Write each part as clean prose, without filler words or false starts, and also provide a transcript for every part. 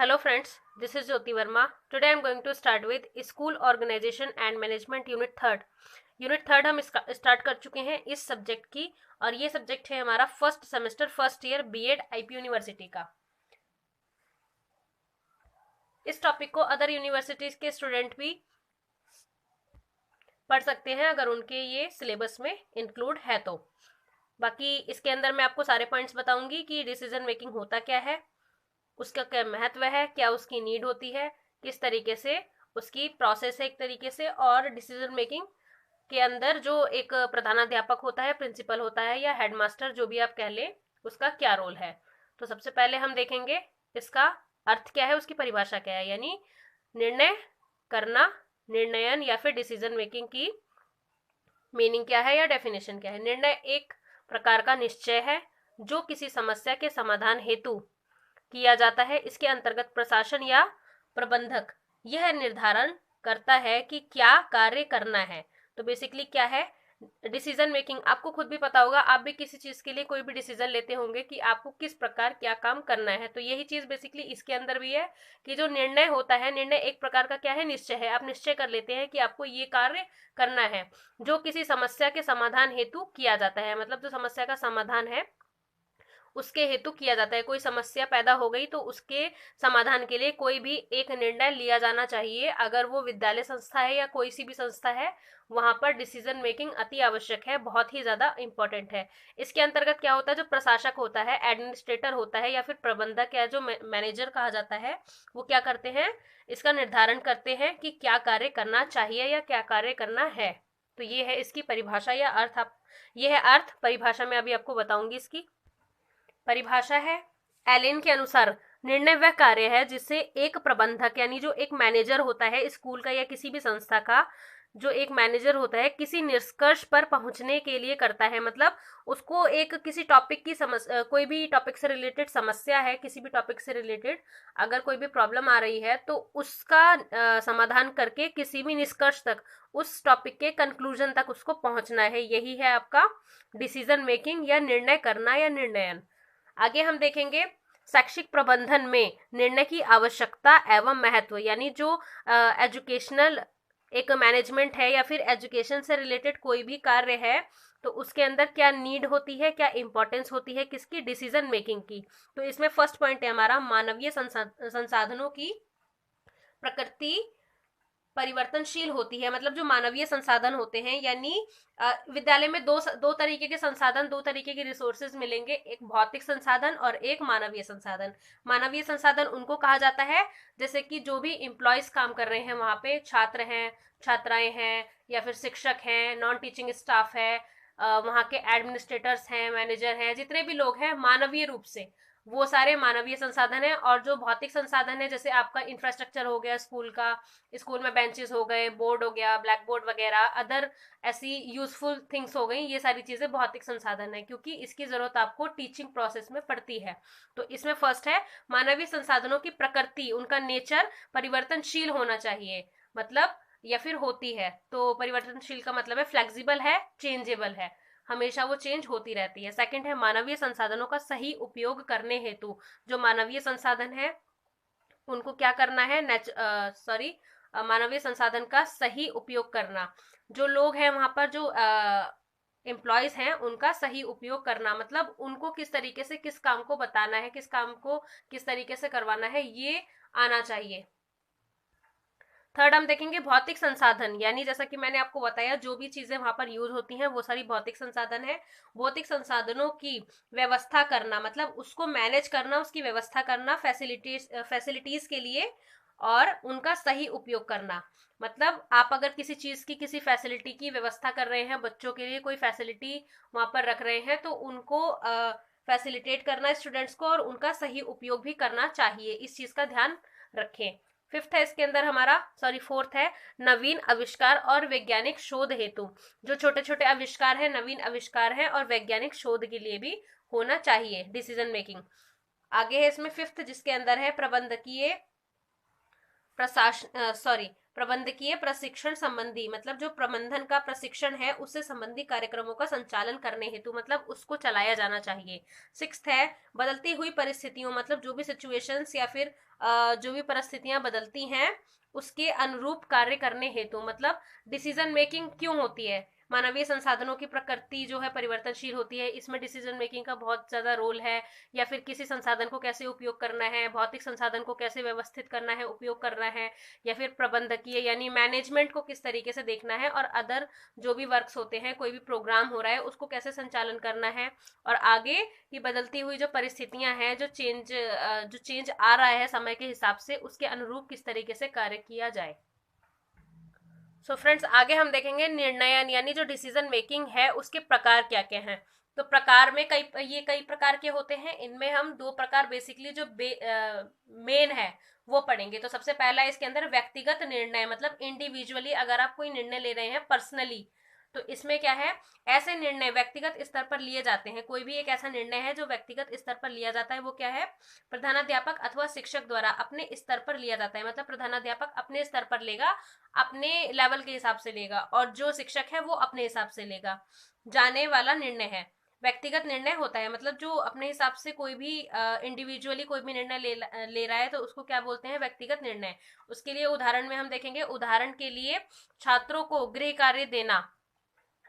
Hello friends, this is Jyoti Verma. Today I am going to start with School Organization and Management Unit 3rd. Unit 3rd हम start कर चुके हैं इस subject की, और ये सब्जेक्ट है हमारा first semester first year BEd IP university का। इस टॉपिक को अदर यूनिवर्सिटीज के स्टूडेंट भी पढ़ सकते हैं अगर उनके ये सिलेबस में इंक्लूड है तो। बाकी इसके अंदर मैं आपको सारे पॉइंट्स बताऊंगी कि डिसीजन मेकिंग होता क्या है, उसका क्या महत्व है, क्या उसकी नीड होती है, किस तरीके से उसकी प्रोसेस है एक तरीके से, और डिसीजन मेकिंग के अंदर जो एक प्रधानाध्यापक होता है, प्रिंसिपल होता है या हेडमास्टर जो भी आप कह लें, उसका क्या रोल है। तो सबसे पहले हम देखेंगे इसका अर्थ क्या है, उसकी परिभाषा क्या है, यानी निर्णय करना, निर्णयन या फिर डिसीजन मेकिंग की मीनिंग क्या है या डेफिनेशन क्या है। निर्णय एक प्रकार का निश्चय है जो किसी समस्या के समाधान हेतु किया जाता है। इसके अंतर्गत प्रशासन या प्रबंधक यह निर्धारण करता है कि क्या कार्य करना है। तो बेसिकली क्या है डिसीजन मेकिंग, आपको खुद भी पता होगा, आप भी किसी चीज के लिए कोई भी डिसीजन लेते होंगे कि आपको किस प्रकार क्या काम करना है। तो यही चीज बेसिकली इसके अंदर भी है कि जो निर्णय होता है, निर्णय एक प्रकार का क्या है, निश्चय है। आप निश्चय कर लेते हैं कि आपको ये कार्य करना है जो किसी समस्या के समाधान हेतु किया जाता है। मतलब जो समस्या का समाधान है उसके हेतु किया जाता है। कोई समस्या पैदा हो गई तो उसके समाधान के लिए कोई भी एक निर्णय लिया जाना चाहिए। अगर वो विद्यालय संस्था है या कोई सी भी संस्था है, वहां पर डिसीजन मेकिंग अति आवश्यक है, बहुत ही ज्यादा इंपॉर्टेंट है। इसके अंतर्गत क्या होता है, जो प्रशासक होता है, एडमिनिस्ट्रेटर होता है या फिर प्रबंधक या जो मैनेजर कहा जाता है, वो क्या करते हैं, इसका निर्धारण करते हैं कि क्या कार्य करना चाहिए या क्या कार्य करना है। तो ये है इसकी परिभाषा या अर्थ। ये है अर्थ, परिभाषा में अभी आपको बताऊंगी इसकी। परिभाषा है एलेन के अनुसार निर्णय वह कार्य है जिससे एक प्रबंधक यानी जो एक मैनेजर होता है स्कूल का या किसी भी संस्था का, जो एक मैनेजर होता है किसी निष्कर्ष पर पहुंचने के लिए करता है। मतलब उसको एक किसी टॉपिक की समस्या, कोई भी टॉपिक से रिलेटेड समस्या है, किसी भी टॉपिक से रिलेटेड अगर कोई भी प्रॉब्लम आ रही है तो उसका समाधान करके किसी भी निष्कर्ष तक, उस टॉपिक के कंक्लूजन तक उसको पहुंचना है। यही है आपका डिसीजन मेकिंग या निर्णय करना या निर्णयन। आगे हम देखेंगे शैक्षिक प्रबंधन में निर्णय की आवश्यकता एवं महत्व, यानी जो एजुकेशनल एक मैनेजमेंट है या फिर एजुकेशन से रिलेटेड कोई भी कार्य है तो उसके अंदर क्या नीड होती है, क्या इंपॉर्टेंस होती है किसकी, डिसीजन मेकिंग की। तो इसमें फर्स्ट पॉइंट है हमारा मानवीय संसाधनों की प्रकृति परिवर्तनशील होती है। मतलब जो मानवीय संसाधन होते हैं, यानी विद्यालय में दो तरीके के संसाधन, दो तरीके के रिसोर्सेज मिलेंगे, एक भौतिक संसाधन और एक मानवीय संसाधन। मानवीय संसाधन उनको कहा जाता है जैसे कि जो भी एम्प्लॉयज काम कर रहे हैं वहां पे, छात्र हैं, छात्राएं हैं या फिर शिक्षक हैं, नॉन टीचिंग स्टाफ है, वहां के एडमिनिस्ट्रेटर्स हैं, मैनेजर हैं, जितने भी लोग हैं मानवीय रूप से, वो सारे मानवीय संसाधन है। और जो भौतिक संसाधन है जैसे आपका इंफ्रास्ट्रक्चर हो गया स्कूल का, स्कूल में बेंचेस हो गए, बोर्ड हो गया, ब्लैक बोर्ड वगैरह, अदर ऐसी यूजफुल थिंग्स हो गई, ये सारी चीजें भौतिक संसाधन है क्योंकि इसकी जरूरत आपको टीचिंग प्रोसेस में पड़ती है। तो इसमें फर्स्ट है मानवीय संसाधनों की प्रकृति, उनका नेचर परिवर्तनशील होना चाहिए, मतलब या फिर होती है। तो परिवर्तनशील का मतलब है फ्लेक्सिबल है, चेंजेबल है, हमेशा वो चेंज होती रहती है। सेकंड है मानवीय संसाधनों का सही उपयोग करने हेतु, जो मानवीय संसाधन है उनको क्या करना है, मानवीय संसाधन का सही उपयोग करना, जो लोग हैं वहां पर, जो एम्प्लॉयज हैं, उनका सही उपयोग करना, मतलब उनको किस तरीके से किस काम को बताना है, किस काम को किस तरीके से करवाना है, ये आना चाहिए। थर्ड हम देखेंगे भौतिक संसाधन, यानी जैसा कि मैंने आपको बताया जो भी चीजें वहां पर यूज होती हैं वो सारी भौतिक संसाधन है। भौतिक संसाधनों की व्यवस्था करना, मतलब उसको मैनेज करना, उसकी व्यवस्था करना फैसिलिटीज के लिए, और उनका सही उपयोग करना। मतलब आप अगर किसी चीज की, किसी फैसिलिटी की व्यवस्था कर रहे हैं, बच्चों के लिए कोई फैसिलिटी वहां पर रख रहे हैं, तो उनको फैसिलिटेट करना स्टूडेंट्स को, और उनका सही उपयोग भी करना चाहिए, इस चीज का ध्यान रखें। फिफ्थ है इसके अंदर हमारा, फोर्थ है नवीन आविष्कार और वैज्ञानिक शोध हेतु, जो छोटे छोटे आविष्कार है, नवीन आविष्कार है और वैज्ञानिक शोध के लिए भी होना चाहिए डिसीजन मेकिंग। आगे है इसमें फिफ्थ जिसके अंदर है प्रबंधकीय प्रबंधकीय प्रशिक्षण संबंधी, मतलब जो प्रबंधन का प्रशिक्षण है उससे संबंधी कार्यक्रमों का संचालन करने हेतु, मतलब उसको चलाया जाना चाहिए। 6th है बदलती हुई परिस्थितियों, मतलब जो भी सिचुएशंस या फिर जो भी परिस्थितियां बदलती हैं उसके अनुरूप कार्य करने हेतु, मतलब डिसीजन मेकिंग क्यों होती है, मानवीय संसाधनों की प्रकृति जो है परिवर्तनशील होती है, इसमें डिसीजन मेकिंग का बहुत ज्यादा रोल है। या फिर किसी संसाधन को कैसे उपयोग करना है, भौतिक संसाधन को कैसे व्यवस्थित करना है, उपयोग करना है, या फिर प्रबंधकीय यानी मैनेजमेंट को किस तरीके से देखना है, और अदर जो भी वर्क्स होते हैं, कोई भी प्रोग्राम हो रहा है उसको कैसे संचालन करना है, और आगे की बदलती हुई जो परिस्थितियां हैं, जो चेंज आ रहा है समय के हिसाब से, उसके अनुरूप किस तरीके से कार्य किया जाए। सो फ्रेंड्स, आगे हम देखेंगे निर्णयन यानी जो डिसीजन मेकिंग है उसके प्रकार क्या क्या हैं। तो प्रकार में कई प्रकार के होते हैं। इनमें हम 2 प्रकार बेसिकली जो मेन है वो पढ़ेंगे। तो सबसे पहला इसके अंदर व्यक्तिगत निर्णय, मतलब इंडिविजुअली अगर आप कोई निर्णय ले रहे हैं पर्सनली, तो इसमें क्या है, ऐसे निर्णय व्यक्तिगत स्तर पर लिए जाते हैं। कोई भी एक ऐसा निर्णय है जो व्यक्तिगत स्तर पर लिया जाता है, वो क्या है, प्रधानाध्यापक अथवा शिक्षक द्वारा अपने स्तर पर लिया जाता है। मतलब प्रधानाध्यापक अपने स्तर पर लेगा, अपने लेवल के हिसाब से लेगा, और जो शिक्षक है वो अपने हिसाब से लेगा जाने वाला निर्णय है। व्यक्तिगत निर्णय होता है, मतलब जो अपने हिसाब से कोई भी इंडिविजुअली कोई भी निर्णय ले रहा है तो उसको क्या बोलते हैं, व्यक्तिगत निर्णय। उसके लिए उदाहरण में हम देखेंगे, उदाहरण के लिए छात्रों को गृह कार्य देना,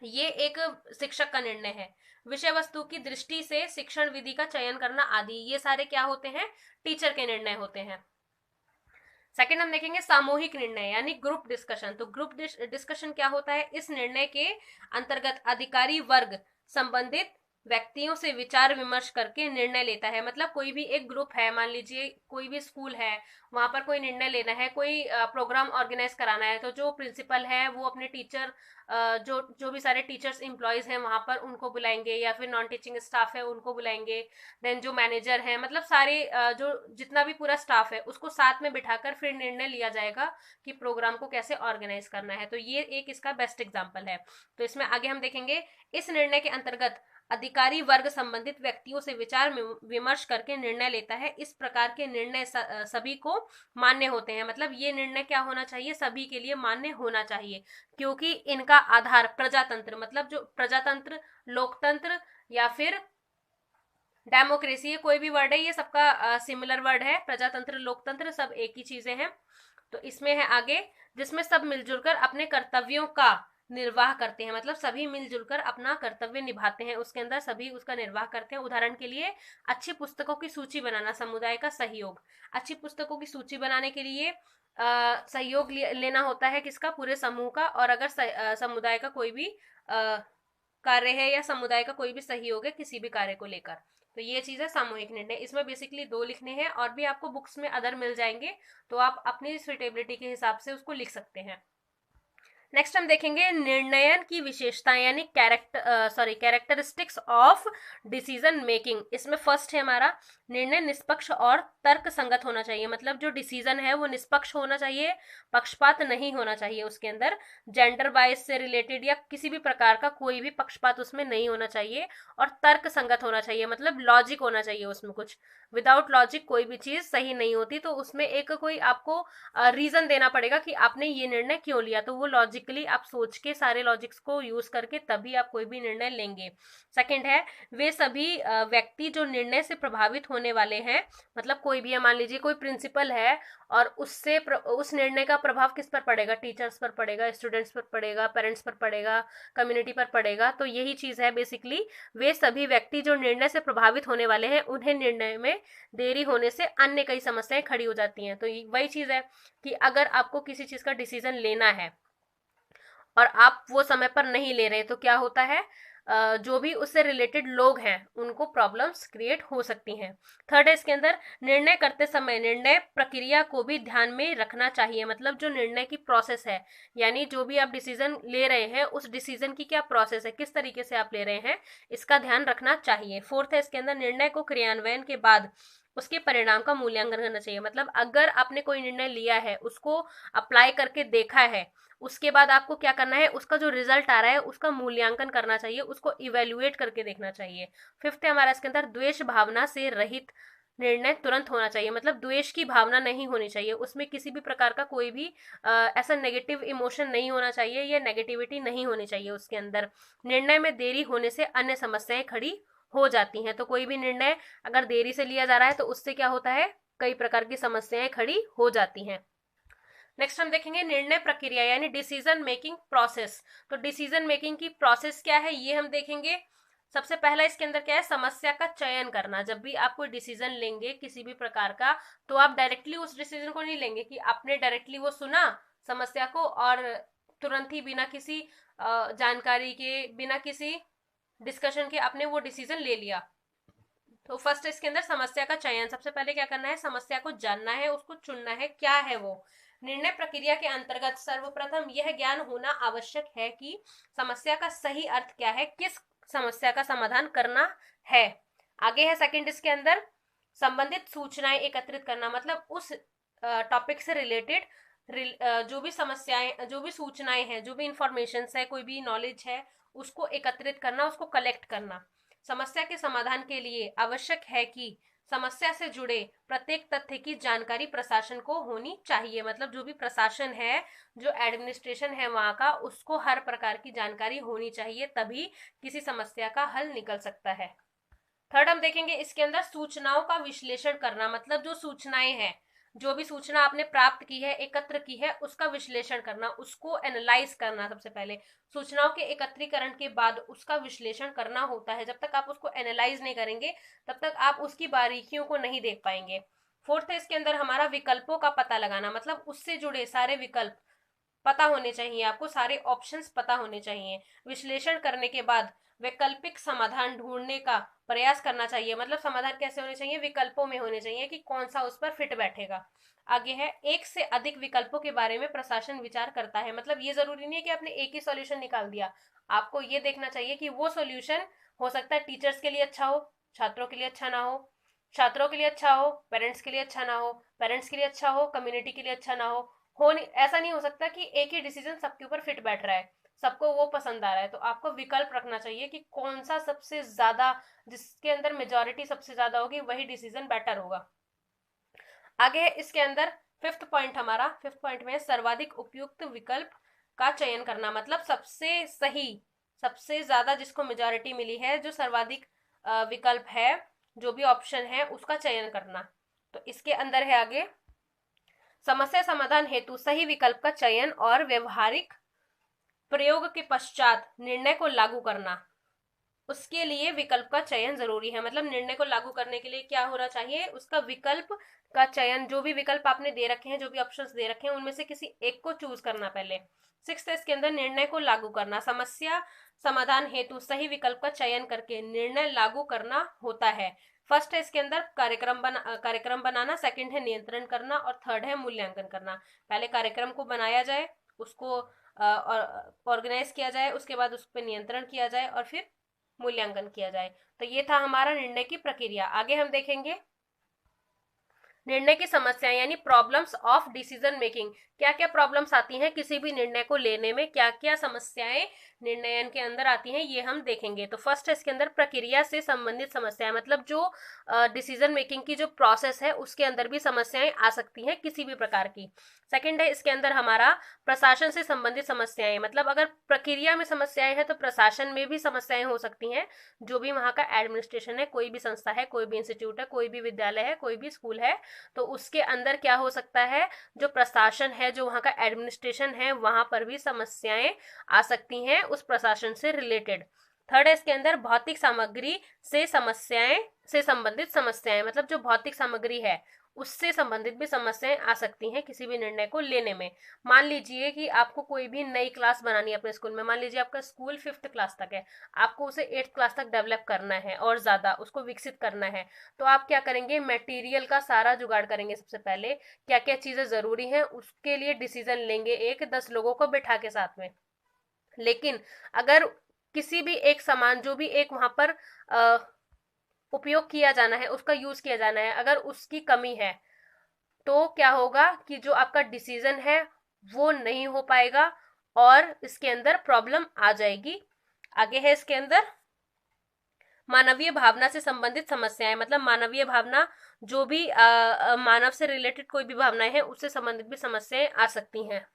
ये एक शिक्षक का निर्णय है। विषय वस्तु की दृष्टि से शिक्षण विधि का चयन करना आदि, ये सारे क्या होते हैं, टीचर के निर्णय होते हैं। सेकंड हम देखेंगे सामूहिक निर्णय यानी ग्रुप डिस्कशन। तो ग्रुप डिस्कशन क्या होता है, इस निर्णय के अंतर्गत अधिकारी वर्ग संबंधित व्यक्तियों से विचार विमर्श करके निर्णय लेता है। मतलब कोई भी एक ग्रुप है, मान लीजिए कोई भी स्कूल है, वहां पर कोई निर्णय लेना है, कोई प्रोग्राम ऑर्गेनाइज कराना है, तो जो प्रिंसिपल है वो अपने टीचर जो जो भी सारे टीचर्स एम्प्लॉयज हैं वहां पर उनको बुलाएंगे, या फिर नॉन टीचिंग स्टाफ है उनको बुलाएंगे। देन जो मैनेजर है, मतलब सारे जो जितना भी पूरा स्टाफ है उसको साथ में बिठाकर फिर निर्णय लिया जाएगा कि प्रोग्राम को कैसे ऑर्गेनाइज करना है। तो ये एक इसका बेस्ट एग्जाम्पल है। तो इसमें आगे हम देखेंगे, इस निर्णय के अंतर्गत अधिकारी वर्ग संबंधित व्यक्तियों से विचार विमर्श करके निर्णय लेता है। इस प्रकार के निर्णय सभी को मान्य होते हैं। मतलब ये निर्णय क्या होना चाहिए, सभी के लिए मान्य होना चाहिए, क्योंकि इनका आधार प्रजातंत्र, मतलब जो प्रजातंत्र, लोकतंत्र या फिर डेमोक्रेसी, ये कोई भी वर्ड है, ये सबका सिमिलर वर्ड है। प्रजातंत्र, लोकतंत्र सब एक ही चीजें हैं। तो इसमें है आगे, जिसमें सब मिलजुल कर अपने कर्तव्यों का निर्वाह करते हैं। मतलब सभी मिलजुल कर अपना कर्तव्य निभाते हैं, उसके अंदर सभी उसका निर्वाह करते हैं। उदाहरण के लिए अच्छी पुस्तकों की सूची बनाना, समुदाय का सहयोग। अच्छी पुस्तकों की सूची बनाने के लिए सहयोग लेना होता है किसका, पूरे समूह का। और अगर समुदाय का कोई भी कार्य है या समुदाय का कोई भी सहयोग है किसी भी कार्य को लेकर, तो ये चीज है सामूहिक निर्णय। इसमें बेसिकली 2 लिखने हैं, और भी आपको बुक्स में अदर मिल जाएंगे, तो आप अपनी सुटेबिलिटी के हिसाब से उसको लिख सकते हैं। नेक्स्ट हम देखेंगे निर्णयन की विशेषताएं यानी कैरेक्टरिस्टिक्स ऑफ डिसीजन मेकिंग। इसमें फर्स्ट है हमारा, निर्णय निष्पक्ष और तर्क संगत होना चाहिए। मतलब जो डिसीजन है वो निष्पक्ष होना चाहिए, पक्षपात नहीं होना चाहिए उसके अंदर। जेंडर बायस से रिलेटेड या किसी भी प्रकार का कोई भी पक्षपात उसमें नहीं होना चाहिए, और तर्क संगत होना चाहिए, मतलब लॉजिक होना चाहिए उसमें कुछ। विदाउट लॉजिक कोई भी चीज सही नहीं होती, तो उसमें एक कोई आपको रीजन देना पड़ेगा कि आपने ये निर्णय क्यों लिया, तो वो लॉजिकली आप सोच के सारे लॉजिक्स को यूज करके तभी आप कोई भी निर्णय लेंगे। सेकंड है, वे सभी व्यक्ति जो निर्णय से प्रभावित होने वाले हैं, मतलब कोई भी है, मान लीजिए कोई प्रिंसिपल है और उससे उस निर्णय का प्रभाव किस पर पड़ेगा, टीचर्स पर पड़ेगा, स्टूडेंट्स पर पड़ेगा, पेरेंट्स पर पड़ेगा, कम्युनिटी पर पड़ेगा। तो यही चीज है बेसिकली, वे सभी व्यक्ति जो निर्णय से प्रभावित होने वाले हैं, उन्हें निर्णय में देरी होने से अन्य कई समस्याएं खड़ी हो जाती हैं। तो वही चीज है कि अगर आपको किसी चीज का डिसीजन लेना है और आप वो समय पर नहीं ले रहे, तो क्या होता है, जो भी उससे रिलेटेड लोग हैं उनको प्रॉब्लम्स क्रिएट हो सकती हैं। थर्ड है इसके अंदर, निर्णय करते समय निर्णय प्रक्रिया को भी ध्यान में रखना चाहिए। मतलब जो निर्णय की प्रोसेस है, यानी जो भी आप डिसीजन ले रहे हैं उस डिसीजन की क्या प्रोसेस है, किस तरीके से आप ले रहे हैं, इसका ध्यान रखना चाहिए। फोर्थ है इसके अंदर, निर्णय को क्रियान्वयन के बाद उसके परिणाम का मूल्यांकन करना चाहिए। मतलब अगर आपने कोई निर्णय लिया है, उसको अप्लाई करके देखा है, उसके बाद आपको क्या करना है, उसका जो रिजल्ट आ रहा है उसका मूल्यांकन करना चाहिए, उसको इवेल्युएट करके देखना चाहिए। फिफ्थ है हमारा इसके अंदर, द्वेष भावना से रहित निर्णय तुरंत होना चाहिए, मतलब द्वेष की भावना नहीं होनी चाहिए, उसमें किसी भी प्रकार का कोई भी ऐसा नेगेटिव इमोशन नहीं होना चाहिए या नेगेटिविटी नहीं होनी चाहिए उसके अंदर। निर्णय में देरी होने से अन्य समस्याएं खड़ी हो जाती हैं। तो कोई भी निर्णय अगर देरी से लिया जा रहा है तो उससे क्या होता है, कई प्रकार की समस्याएं खड़ी हो जाती हैं। नेक्स्ट हम देखेंगे निर्णय प्रक्रिया यानी डिसीजन मेकिंग प्रोसेस। तो डिसीजन मेकिंग की प्रोसेस क्या है ये हम देखेंगे। सबसे पहला इसके अंदर क्या है, समस्या का चयन करना। जब भी आप कोई डिसीजन लेंगे किसी भी प्रकार का, तो आप डायरेक्टली उस डिसीजन को नहीं लेंगे कि आपने डायरेक्टली वो सुना समस्या को और तुरंत ही बिना किसी जानकारी के, बिना किसी डिस्कशन के आपने वो डिसीजन ले लिया। तो फर्स्ट इसके अंदर समस्या का चयन, सबसे पहले क्या करना है, समस्या को जानना है, उसको चुनना है, क्या है वो। निर्णय प्रक्रिया के अंतर्गत सर्वप्रथम यह ज्ञान होना आवश्यक है कि समस्या का सही अर्थ क्या है, किस समस्या का समाधान करना है। आगे है सेकंड इसके अंदर संबंधित सूचनाएं एकत्रित करना, मतलब उस टॉपिक से रिलेटेड जो भी समस्याएं, जो भी सूचनाएं हैं, जो भी इंफॉर्मेशन है, कोई भी नॉलेज है, उसको एकत्रित करना, उसको कलेक्ट करना। समस्या के समाधान के लिए आवश्यक है कि समस्या से जुड़े प्रत्येक तथ्य की जानकारी प्रशासन को होनी चाहिए, मतलब जो भी प्रशासन है, जो एडमिनिस्ट्रेशन है वहां का, उसको हर प्रकार की जानकारी होनी चाहिए, तभी किसी समस्या का हल निकल सकता है। थर्ड हम देखेंगे इसके अंदर सूचनाओं का विश्लेषण करना, मतलब जो सूचनाएं हैं, जो भी सूचना आपने प्राप्त की है, एकत्र की है, उसका विश्लेषण करना, उसको एनालाइज करना। सबसे पहले सूचनाओं के एकत्रीकरण के बाद उसका विश्लेषण करना होता है। जब तक आप उसको एनालाइज नहीं करेंगे तब तक आप उसकी बारीकियों को नहीं देख पाएंगे। फोर्थ है इसके अंदर हमारा विकल्पों का पता लगाना, मतलब उससे जुड़े सारे विकल्प पता होने चाहिए, आपको सारे ऑप्शंस पता होने चाहिए। विश्लेषण करने के बाद वैकल्पिक समाधान ढूंढने का प्रयास करना चाहिए, मतलब समाधान कैसे होने चाहिए, विकल्पों में होने चाहिए कि कौन सा उस पर फिट बैठेगा। आगे है एक से अधिक विकल्पों के बारे में प्रशासन विचार करता है, मतलब ये जरूरी नहीं है कि आपने एक ही सॉल्यूशन निकाल दिया, आपको ये देखना चाहिए कि वो सॉल्यूशन हो सकता है टीचर्स के लिए अच्छा हो, छात्रों के लिए अच्छा ना हो, छात्रों के लिए अच्छा हो, पेरेंट्स के लिए अच्छा ना हो, पेरेंट्स के लिए अच्छा हो, कम्युनिटी के लिए अच्छा ना हो नहीं, ऐसा नहीं हो सकता कि एक ही डिसीजन सबके ऊपर फिट बैठ रहा है, सबको वो पसंद आ रहा है। तो आपको विकल्प रखना चाहिए कि कौन सा सबसे ज्यादा, जिसके अंदर मेजॉरिटी सबसे ज्यादा होगी वही डिसीजन बेटर होगा। आगे है इसके अंदर फिफ्थ पॉइंट, हमारा फिफ्थ पॉइंट में सर्वाधिक उपयुक्त विकल्प का चयन करना, मतलब सबसे सही, सबसे ज्यादा जिसको मेजॉरिटी मिली है, जो सर्वाधिक विकल्प है, जो भी ऑप्शन है उसका चयन करना। तो इसके अंदर है आगे समस्या समाधान हेतु सही विकल्प का चयन और व्यवहारिक प्रयोग के पश्चात निर्णय को लागू करना। उसके लिए विकल्प का चयन जरूरी है, मतलब निर्णय को लागू करने के लिए क्या होना चाहिए, उसका विकल्प का चयन, जो भी विकल्प आपने दे रखे हैं, जो भी ऑप्शंस दे रखे हैं, उनमें से किसी एक को चूज करना पहले। सिक्स्थ है इसके अंदर निर्णय को लागू करना, समस्या समाधान हेतु सही विकल्प का चयन करके निर्णय लागू करना होता है। फर्स्ट है इसके अंदर कार्यक्रम बनाना, सेकंड है नियंत्रण करना और थर्ड है मूल्यांकन करना। पहले कार्यक्रम को बनाया जाए, उसको ऑर्गेनाइज किया जाए, उसके बाद उस पर नियंत्रण किया जाए और फिर मूल्यांकन किया जाए। तो ये था हमारा निर्णय की प्रक्रिया। आगे हम देखेंगे निर्णय की समस्या यानी प्रॉब्लम्स ऑफ डिसीजन मेकिंग। क्या क्या प्रॉब्लम्स आती हैं किसी भी निर्णय को लेने में, क्या क्या समस्याएं निर्णयन के अंदर आती हैं, ये हम देखेंगे। तो फर्स्ट है इसके अंदर प्रक्रिया से संबंधित समस्याएं, मतलब जो डिसीजन मेकिंग की जो प्रोसेस है उसके अंदर भी समस्याएं आ सकती हैं किसी भी प्रकार की। सेकंड है इसके अंदर हमारा प्रशासन से संबंधित समस्याएं, मतलब अगर प्रक्रिया में समस्याएं हैं तो प्रशासन में भी समस्याएं हो सकती हैं। जो भी वहां का एडमिनिस्ट्रेशन है, कोई भी संस्था है, कोई भी इंस्टीट्यूट है, कोई भी विद्यालय है, कोई भी स्कूल है, तो उसके अंदर क्या हो सकता है, जो प्रशासन है, जो वहां का एडमिनिस्ट्रेशन है, वहां पर भी समस्याएं आ सकती हैं उस प्रशासन से रिलेटेड। थर्ड है इसके अंदर भौतिक सामग्री से समस्याएं, से संबंधित समस्याएं, मतलब जो भौतिक सामग्री है उससे संबंधित भी समस्याएं आ सकती हैं किसी भी निर्णय को लेने में। मान लीजिए कि आपको कोई भी नई क्लास बनानी है अपने स्कूल में, मान लीजिए आपका स्कूल 5th क्लास तक है, आपको उसे 8th क्लास तक डेवलप करना है और ज्यादा उसको विकसित करना है। तो आप क्या करेंगे, मटेरियल का सारा जुगाड़ करेंगे। सबसे पहले क्या क्या चीजें जरूरी हैं उसके लिए डिसीजन लेंगे, 10 लोगों को बिठा के साथ में। लेकिन अगर किसी भी एक सामान, जो भी एक वहां पर उपयोग किया जाना है, उसका यूज किया जाना है, अगर उसकी कमी है तो क्या होगा कि जो आपका डिसीजन है वो नहीं हो पाएगा और इसके अंदर प्रॉब्लम आ जाएगी। आगे है इसके अंदर मानवीय भावना से संबंधित समस्याएं, मतलब मानवीय भावना जो भी मानव से रिलेटेड कोई भी भावनाएं हैं उससे संबंधित भी समस्याएं आ सकती हैं।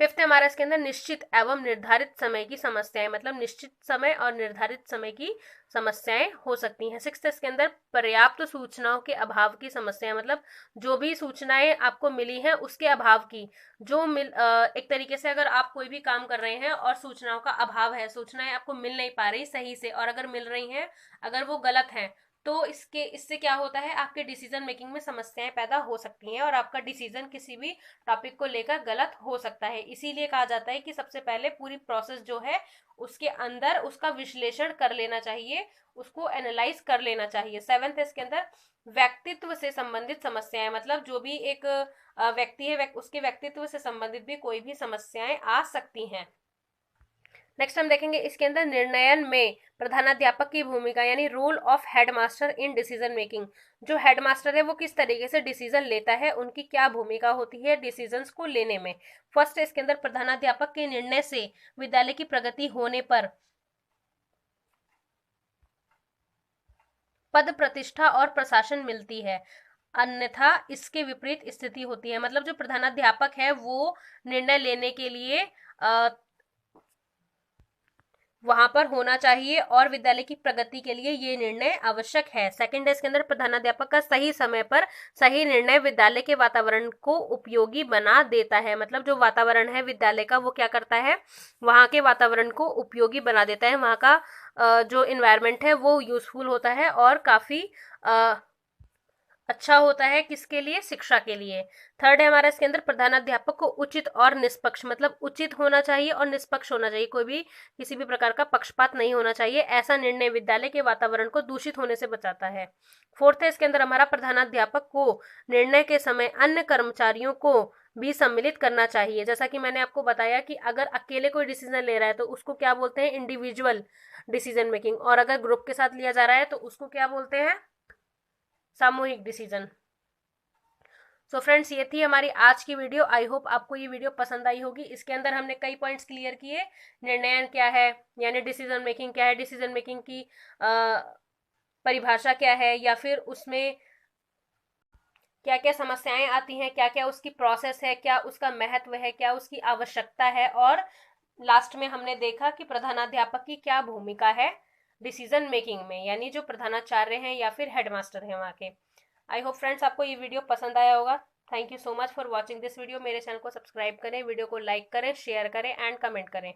फिफ्थ है हमारा इसके अंदर निश्चित एवं निर्धारित समय की समस्याएं, मतलब निश्चित समय और निर्धारित समय की समस्याएं हो सकती हैं। सिक्स्थ इसके अंदर पर्याप्त सूचनाओं के अभाव की समस्याएं, मतलब जो भी सूचनाएं आपको मिली हैं उसके अभाव की, जो एक तरीके से अगर आप कोई भी काम कर रहे हैं और सूचनाओं का अभाव है, सूचनाएं आपको मिल नहीं पा रही सही से, और अगर मिल रही हैं अगर वो गलत हैं, तो इससे क्या होता है, आपके डिसीजन मेकिंग में समस्याएं पैदा हो सकती हैं और आपका डिसीजन किसी भी टॉपिक को लेकर गलत हो सकता है। इसीलिए कहा जाता है कि सबसे पहले पूरी प्रोसेस जो है उसके अंदर उसका विश्लेषण कर लेना चाहिए, उसको एनालाइज कर लेना चाहिए। सेवेंथ इसके अंदर व्यक्तित्व से संबंधित समस्याएं, मतलब जो भी एक व्यक्ति है उसके व्यक्तित्व से संबंधित भी कोई भी समस्याएं आ सकती हैं। नेक्स्ट हम देखेंगे इसके अंदर निर्णयन में प्रधानाध्यापक की भूमिका, यानी role of headmaster in decision making. जो हेडमास्टर है वो किस तरीके से डिसीजन लेता है, उनकी क्या भूमिका होती है डिसीजंस को लेने में। फर्स्ट है इसके अंदर प्रधानाध्यापक के निर्णय से विद्यालय की प्रगति होने पर पद प्रतिष्ठा और प्रशासन मिलती है, अन्यथा इसके विपरीत स्थिति होती है। मतलब जो प्रधानाध्यापक है वो निर्णय लेने के लिए वहां पर होना चाहिए और विद्यालय की प्रगति के लिए ये निर्णय आवश्यक है। सेकंड है इसके अंदर प्रधानाध्यापक का सही समय पर सही निर्णय विद्यालय के वातावरण को उपयोगी बना देता है। मतलब जो वातावरण है विद्यालय का वो क्या करता है, वहां के वातावरण को उपयोगी बना देता है, वहां का जो इन्वायरमेंट है वो यूजफुल होता है और काफी अच्छा होता है, किसके लिए, शिक्षा के लिए। थर्ड है हमारा इसके अंदर प्रधानाध्यापक को उचित और निष्पक्ष, मतलब उचित होना चाहिए और निष्पक्ष होना चाहिए, कोई भी किसी भी प्रकार का पक्षपात नहीं होना चाहिए, ऐसा निर्णय विद्यालय के वातावरण को दूषित होने से बचाता है। फोर्थ है इसके अंदर हमारा प्रधानाध्यापक को निर्णय के समय अन्य कर्मचारियों को भी सम्मिलित करना चाहिए। जैसा कि मैंने आपको बताया कि अगर अकेले कोई डिसीजन ले रहा है तो उसको क्या बोलते हैं, इंडिविजुअल डिसीजन मेकिंग, और अगर ग्रुप के साथ लिया जा रहा है तो उसको क्या बोलते हैं, सामूहिक डिसीजन। सो फ्रेंड्स ये थी हमारी आज की वीडियो। आई होप आपको ये वीडियो पसंद आई होगी। इसके अंदर हमने कई पॉइंट्स क्लियर किए, निर्णयन क्या है, यानी डिसीजन मेकिंग क्या है, डिसीजन मेकिंग की परिभाषा क्या है, या फिर उसमें क्या क्या समस्याएं आती हैं, क्या क्या उसकी प्रोसेस है, क्या उसका महत्व है, क्या उसकी आवश्यकता है, और लास्ट में हमने देखा कि प्रधानाध्यापक की क्या भूमिका है डिसीजन मेकिंग में, यानी जो प्रधानाचार्य हैं या फिर हेडमास्टर हैं वहाँ के। आई होप फ्रेंड्स आपको ये वीडियो पसंद आया होगा। Thank you so much for watching this video. मेरे चैनल को सब्सक्राइब करें, वीडियो को लाइक करें, शेयर करें एंड कमेंट करें।